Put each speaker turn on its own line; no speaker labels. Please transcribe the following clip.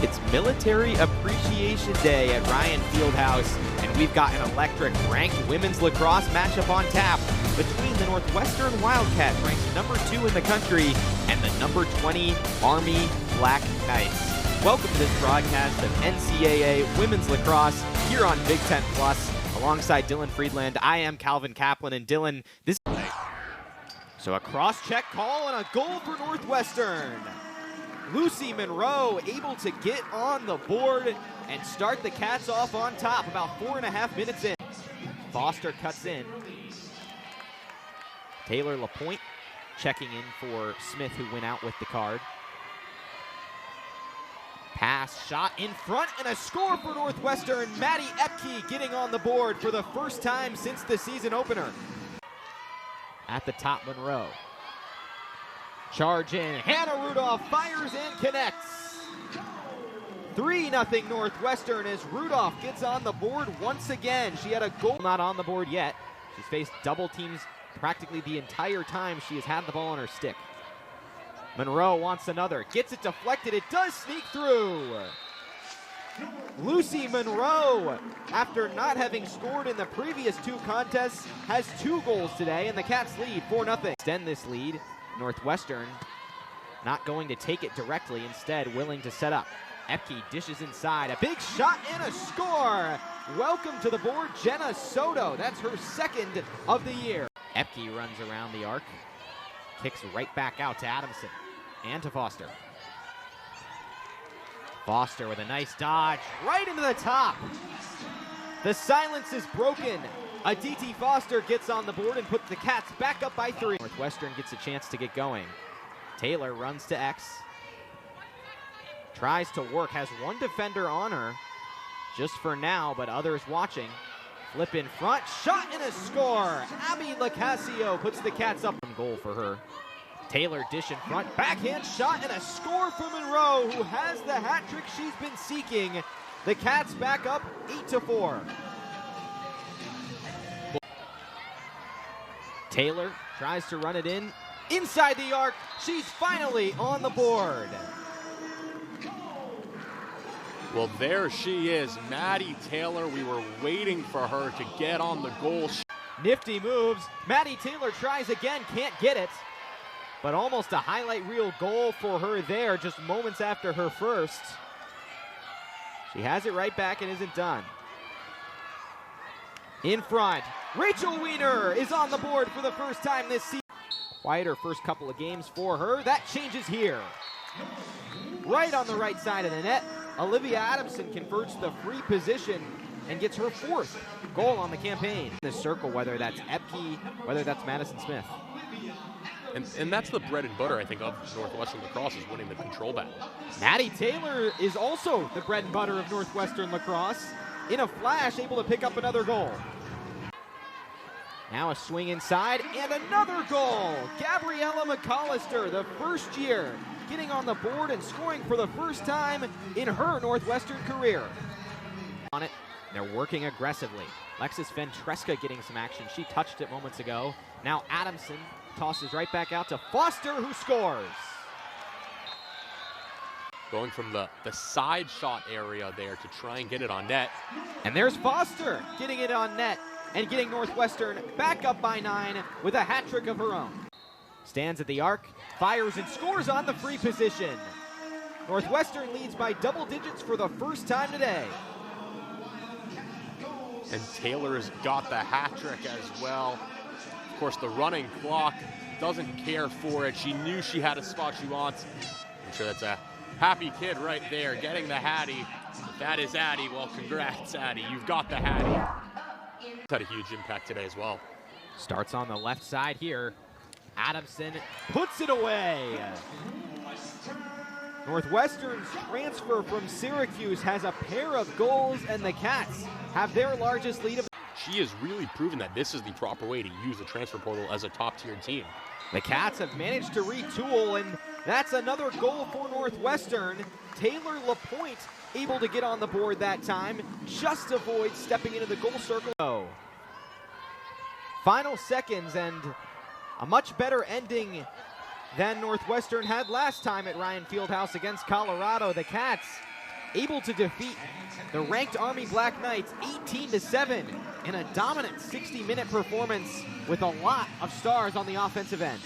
It's Military Appreciation Day at Ryan Fieldhouse, and we've got an electric ranked women's lacrosse matchup on tap between the Northwestern Wildcats, ranked number 2 in the country, and the number 20 Army Black Knights. Welcome to this broadcast of NCAA women's lacrosse here on Big Ten Plus. Alongside Dylan Friedland, I am Calvin Kaplan, and Dylan, this... So a cross-check call and a goal for Northwestern. Lucy Monroe able to get on the board and start the Cats off on top about 4.5 minutes in. Foster cuts in. Taylor Lapointe checking in for Smith, who went out with the card. Pass, shot in front, and a score for Northwestern. Maddie Epke getting on the board for the first time since the season opener. At the top, Monroe. Charge in, Hannah Rudolph fires and connects. 3-0 Northwestern as Rudolph gets on the board once again. She had a goal not on the board yet. She's faced double teams practically the entire time she has had the ball on her stick. Monroe wants another, gets it deflected, it does sneak through. Lucy Monroe, after not having scored in the previous 2 contests, has 2 goals today, and the Cats lead 4-0. Extend this lead. Northwestern not going to take it directly, instead willing to set up. Epke dishes inside, a big shot and a score. Welcome to the board, Jenna Soto. That's her 2nd of the year. Epke runs around the arc, kicks right back out to Adamson and to Foster. Foster with a nice dodge right into the top. The silence is broken. Aditi Foster gets on the board and puts the Cats back up by 3. Northwestern gets a chance to get going. Taylor runs to X. Tries to work, has 1 defender on her just for now, but others watching. Flip in front, shot and a score. Abby Lacasio puts the Cats up. Goal for her. Taylor dish in front, backhand shot and a score for Monroe, who has the hat trick she's been seeking. The Cats back up 8-4. Taylor tries to run it in, inside the arc. She's finally on the board.
Well, there she is, Maddie Taylor. We were waiting for her to get on the goal.
Nifty moves. Maddie Taylor tries again, can't get it. But almost a highlight reel goal for her there, just moments after her first. She has it right back and isn't done. In front, Rachel Weiner is on the board for the first time this season. Quieter first couple of games for her. That changes here. Right on the right side of the net, Olivia Adamson converts the free position and gets her 4th goal on the campaign. In the circle, whether that's Epke, whether that's Madison Smith.
And that's the bread and butter, I think, of Northwestern lacrosse, is winning the control battle.
Maddie Taylor is also the bread and butter of Northwestern lacrosse. In a flash, able to pick up another goal. Now a swing inside and another goal. Gabriella McAllister, the first year, getting on the board and scoring for the first time in her Northwestern career. On it, they're working aggressively. Lexis Ventresca getting some action. She touched it moments ago. Now Adamson tosses right back out to Foster, who scores.
Going from the side shot area there to try and get it on net.
And there's Foster getting it on net and getting Northwestern back up by 9 with a hat trick of her own. Stands at the arc, fires and scores on the free position. Northwestern leads by double digits for the first time today.
And Taylor's got the hat trick as well. Of course, the running clock doesn't care for it. She knew she had a spot she wants. I'm sure that's a happy kid right there, getting the Hattie. If that is Addie, well, congrats, Addie. You've got the Hattie. Had a huge impact today as well.
Starts on the left side here. Adamson puts it away. Northwestern's transfer from Syracuse has a pair of goals, and the Cats have their largest lead of...
She has really proven that this is the proper way to use the transfer portal as a top-tier team.
The Cats have managed to retool, and that's another goal for Northwestern. Taylor Lapointe able to get on the board that time, just avoid stepping into the goal circle. Final seconds, and a much better ending than Northwestern had last time at Ryan Fieldhouse against Colorado. The Cats able to defeat the ranked Army Black Knights 18-7 in a dominant 60-minute performance with a lot of stars on the offensive end.